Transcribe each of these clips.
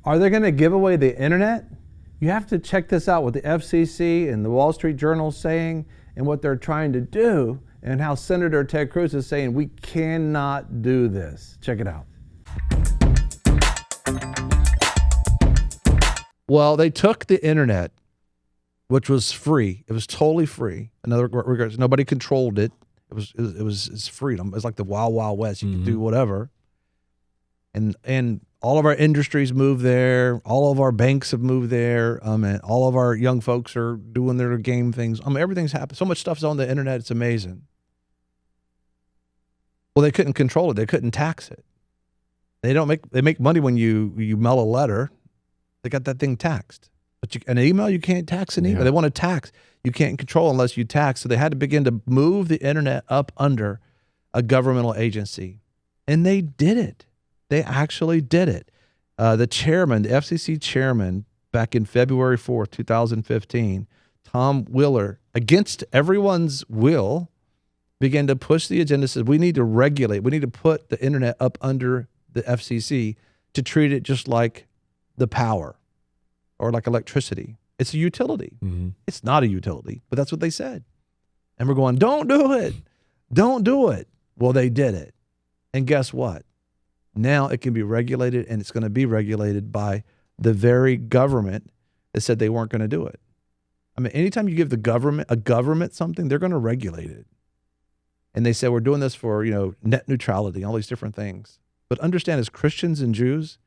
Are they going to give away the internet? You have to check this out, what the FCC and the Wall Street Journal is saying and what they're trying to do, and how Senator Ted Cruz is saying we cannot do this. Check it out. Well, they took the internet, which was free. It was totally free. In other regards, nobody controlled it. It's freedom. It's like the Wild Wild West. You could do whatever. And all of our industries moved there. All of our banks have moved there. And all of our young folks are doing their game things. Everything's happened. So much stuff's on the internet. It's amazing. Well, they couldn't control it. They couldn't tax it. They make money when you mail a letter. They got that thing taxed. But an email, you can't tax an email. They want to tax. You can't control unless you tax. So they had to begin to move the internet up under a governmental agency. And they did it. They actually did it. The FCC chairman, back in February 4th, 2015, Tom Wheeler, against everyone's will, began to push the agenda, said we need to regulate. We need to put the internet up under the FCC to treat it just like the power or like electricity. It's a utility. It's not a utility, but that's what they said. And we're going, don't do it. Don't do it. Well, they did it. And guess what? Now it can be regulated, and it's going to be regulated by the very government that said they weren't going to do it. Anytime you give a government something, they're going to regulate it. And they said, we're doing this for, net neutrality, all these different things. But understand, as Christians and Jews,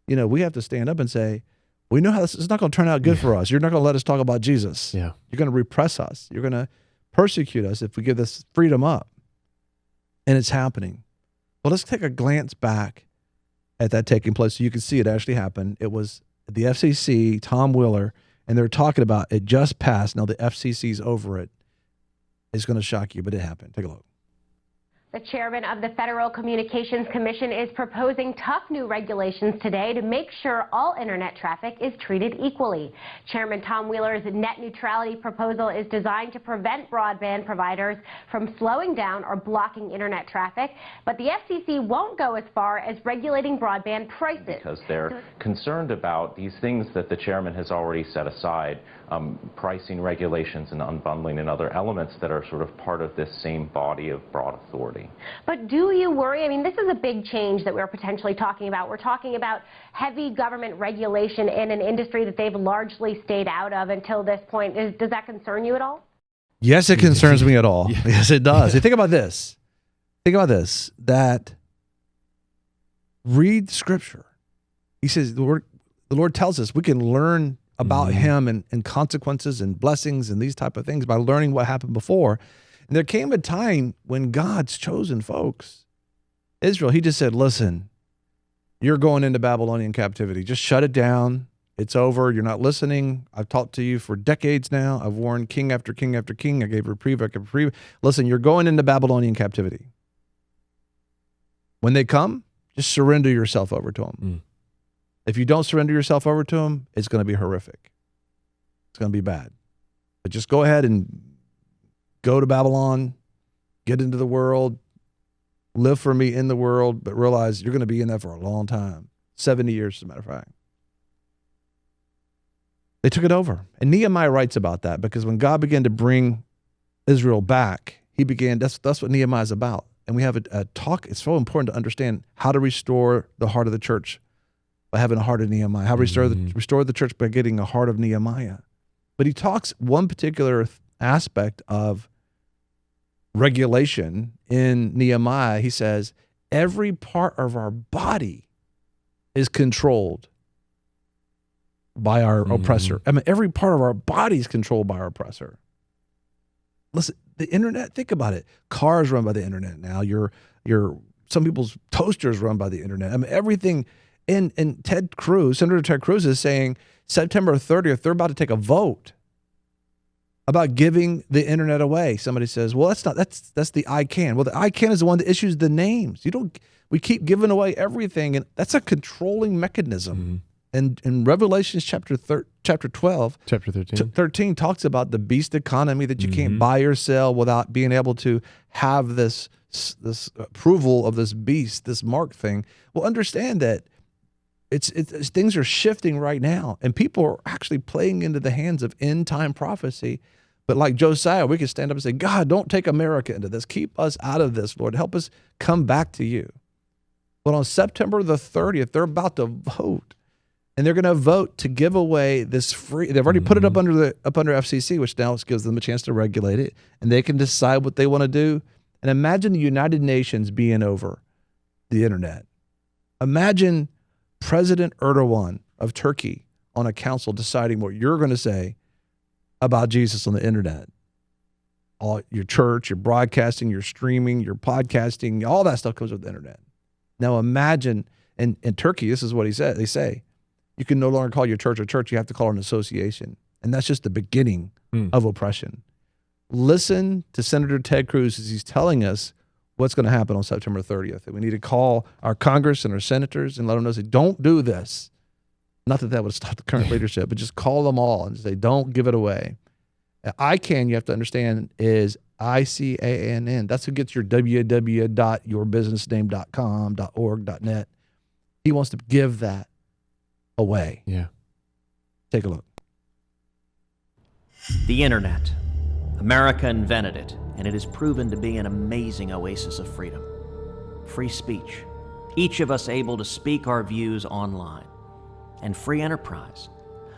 we have to stand up and say, we know how this is not going to turn out good for us. You're not going to let us talk about Jesus. Yeah. You're going to repress us. You're going to persecute us if we give this freedom up. And it's happening. Well, let's take a glance back at that taking place so you can see it actually happen. It was the FCC, Tom Wheeler, and they're talking about it just passed. Now the FCC's over it. It's going to shock you, but it happened. Take a look. The chairman of the Federal Communications Commission is proposing tough new regulations today to make sure all internet traffic is treated equally. Chairman Tom Wheeler's net neutrality proposal is designed to prevent broadband providers from slowing down or blocking internet traffic, but the FCC won't go as far as regulating broadband prices. Because they're concerned about these things that the chairman has already set aside, pricing regulations and unbundling and other elements that are sort of part of this same body of broad authority. But do you worry? This is a big change that we're potentially talking about. We're talking about heavy government regulation in an industry that they've largely stayed out of until this point. Does that concern you at all? Yes, it concerns me at all. Yes, it does. Think about this. That read Scripture. He says, the Lord tells us we can learn about him and consequences and blessings and these type of things by learning what happened before. And there came a time when God's chosen folks, Israel, he just said, listen, you're going into Babylonian captivity. Just shut it down. It's over. You're not listening. I've talked to you for decades now. I've warned king after king after king. I gave reprieve after reprieve. Listen, you're going into Babylonian captivity. When they come, just surrender yourself over to them. If you don't surrender yourself over to them, it's going to be horrific. It's going to be bad. But just go ahead and go to Babylon, get into the world, live for me in the world, but realize you're going to be in there for a long time. 70 years, as a matter of fact. They took it over. And Nehemiah writes about that because when God began to bring Israel back, that's what Nehemiah is about. And we have a talk. It's so important to understand how to restore the heart of the church by having a heart of Nehemiah, how to restore the church by getting a heart of Nehemiah. But he talks one particular aspect of regulation in Nehemiah. He says, every part of our body is controlled by our oppressor. Every part of our body is controlled by our oppressor. Listen, the internet, think about it. Cars run by the internet now. Some people's toasters run by the internet. Everything. And Senator Ted Cruz is saying September 30th, they're about to take a vote about giving the internet away. Somebody says, well, that's the ICANN. Well, the ICANN is the one that issues the names. We keep giving away everything, and that's a controlling mechanism. And in Revelation chapter 12, chapter 13 talks about the beast economy, that you can't buy or sell without being able to have this approval of this beast, this mark thing. Well, understand that It's things are shifting right now, and people are actually playing into the hands of end time prophecy. But like Josiah, we could stand up and say, God, don't take America into this. Keep us out of this, Lord. Help us come back to you. But on September the 30th, they're about to vote, and they're going to vote to give away this free. They've already put it up under FCC, which now gives them a chance to regulate it, and they can decide what they want to do. And imagine the United Nations being over the internet. Imagine President Erdogan of Turkey on a council deciding what you're going to say about Jesus on the internet. All your church, your broadcasting, your streaming, your podcasting, all that stuff comes with the internet. Now imagine, in Turkey, this is what he said. They say, you can no longer call your church a church, you have to call it an association. And that's just the beginning of oppression. Listen to Senator Ted Cruz as he's telling us what's going to happen on September 30th. And we need to call our Congress and our senators and let them know, say, don't do this. Not that would stop the current leadership, but just call them all and say, don't give it away. ICANN, you have to understand, is ICANN. That's who gets your www.yourbusinessname.com.org.net. He wants to give that away. Yeah. Take a look. The internet. America invented it, and it has proven to be an amazing oasis of freedom. Free speech. Each of us able to speak our views online. And free enterprise.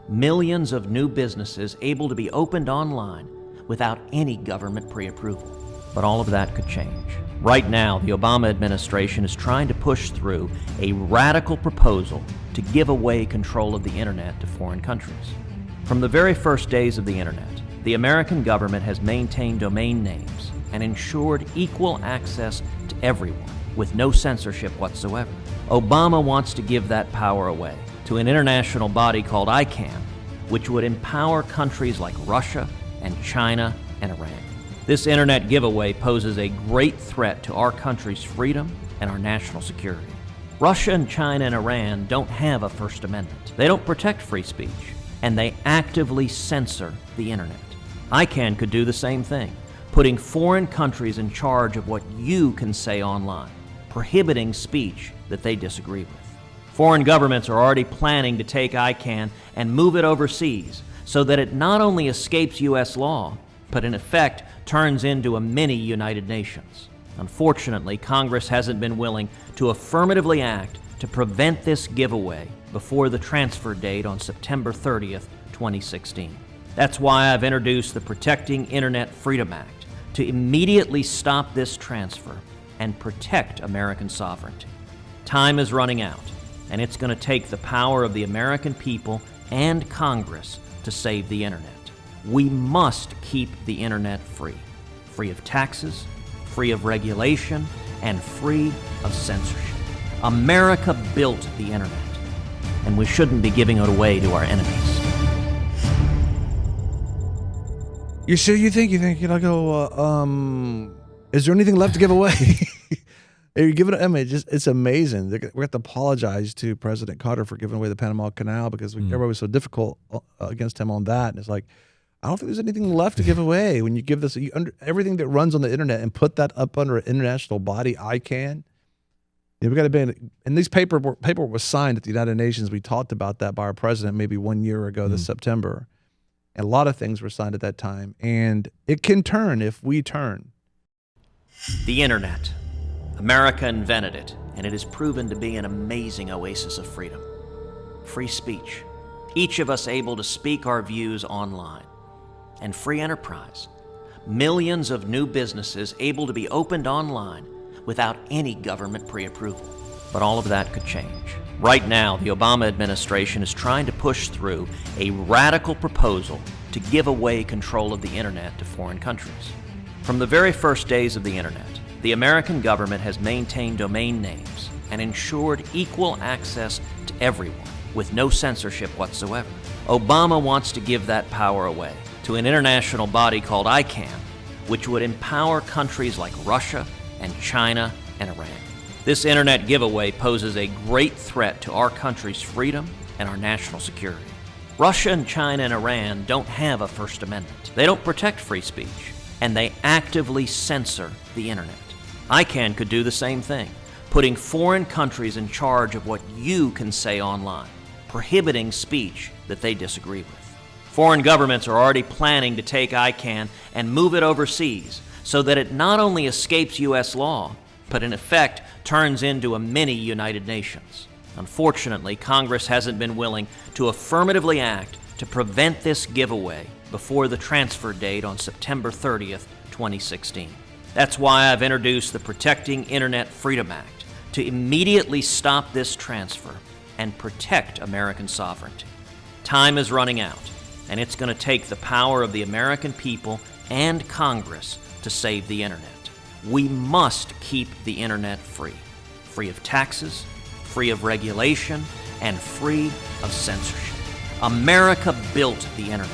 Millions of new businesses able to be opened online without any government pre-approval. But all of that could change. Right now, the Obama administration is trying to push through a radical proposal to give away control of the internet to foreign countries. From the very first days of the internet, the American government has maintained domain names and ensured equal access to everyone with no censorship whatsoever. Obama wants to give that power away to an international body called ICANN, which would empower countries like Russia and China and Iran. This internet giveaway poses a great threat to our country's freedom and our national security. Russia and China and Iran don't have a First Amendment. They don't protect free speech, and they actively censor the internet. ICANN could do the same thing, putting foreign countries in charge of what you can say online, prohibiting speech that they disagree with. Foreign governments are already planning to take ICANN and move it overseas so that it not only escapes U.S. law, but in effect turns into a mini United Nations. Unfortunately, Congress hasn't been willing to affirmatively act to prevent this giveaway before the transfer date on September 30th, 2016. That's why I've introduced the Protecting Internet Freedom Act to immediately stop this transfer and protect American sovereignty. Time is running out, and it's going to take the power of the American people and Congress to save the internet. We must keep the internet free. Free of taxes, free of regulation, and free of censorship. America built the internet, and we shouldn't be giving it away to our enemies. You think, is there anything left to give away? You're giving it, I mean, it's amazing. We have to apologize to President Carter for giving away the Panama Canal because everybody was so difficult against him on that. And it's like, I don't think there's anything left to give away when you give this everything that runs on the internet and put that up under an international body, ICANN. We got to be, and these paper was signed at the United Nations. We talked about that by our president maybe 1 year ago this September. And a lot of things were signed at that time. And it can turn if we turn. The internet. America invented it, and it has proven to be an amazing oasis of freedom. Free speech. Each of us able to speak our views online. And free enterprise. Millions of new businesses able to be opened online without any government pre-approval. But all of that could change. Right now, the Obama administration is trying to push through a radical proposal to give away control of the internet to foreign countries. From the very first days of the internet, the American government has maintained domain names and ensured equal access to everyone with no censorship whatsoever. Obama wants to give that power away to an international body called ICANN, which would empower countries like Russia and China and Iran. This internet giveaway poses a great threat to our country's freedom and our national security. Russia and China and Iran don't have a First Amendment. They don't protect free speech, and they actively censor the internet. ICANN could do the same thing, putting foreign countries in charge of what you can say online, prohibiting speech that they disagree with. Foreign governments are already planning to take ICANN and move it overseas so that it not only escapes U.S. law, but in effect turns into a mini United Nations. Unfortunately, Congress hasn't been willing to affirmatively act to prevent this giveaway before the transfer date on September 30th, 2016. That's why I've introduced the Protecting Internet Freedom Act to immediately stop this transfer and protect American sovereignty. Time is running out, and it's going to take the power of the American people and Congress to save the Internet. We must keep the Internet free. Free of taxes, free of regulation, and free of censorship. America built the Internet,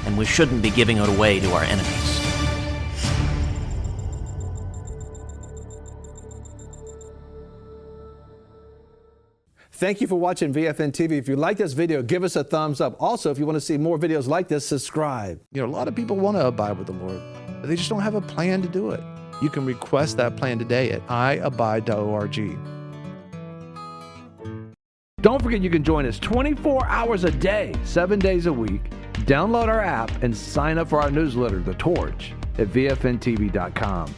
and we shouldn't be giving it away to our enemies. Thank you for watching VFNtv. If you like this video, give us a thumbs up. Also, if you want to see more videos like this, subscribe. You know, a lot of people want to abide with the Lord, but they just don't have a plan to do it. You can request that plan today at iabide.org. Don't forget you can join us 24 hours a day, 7 days a week. Download our app and sign up for our newsletter, The Torch, at VFNtv.com.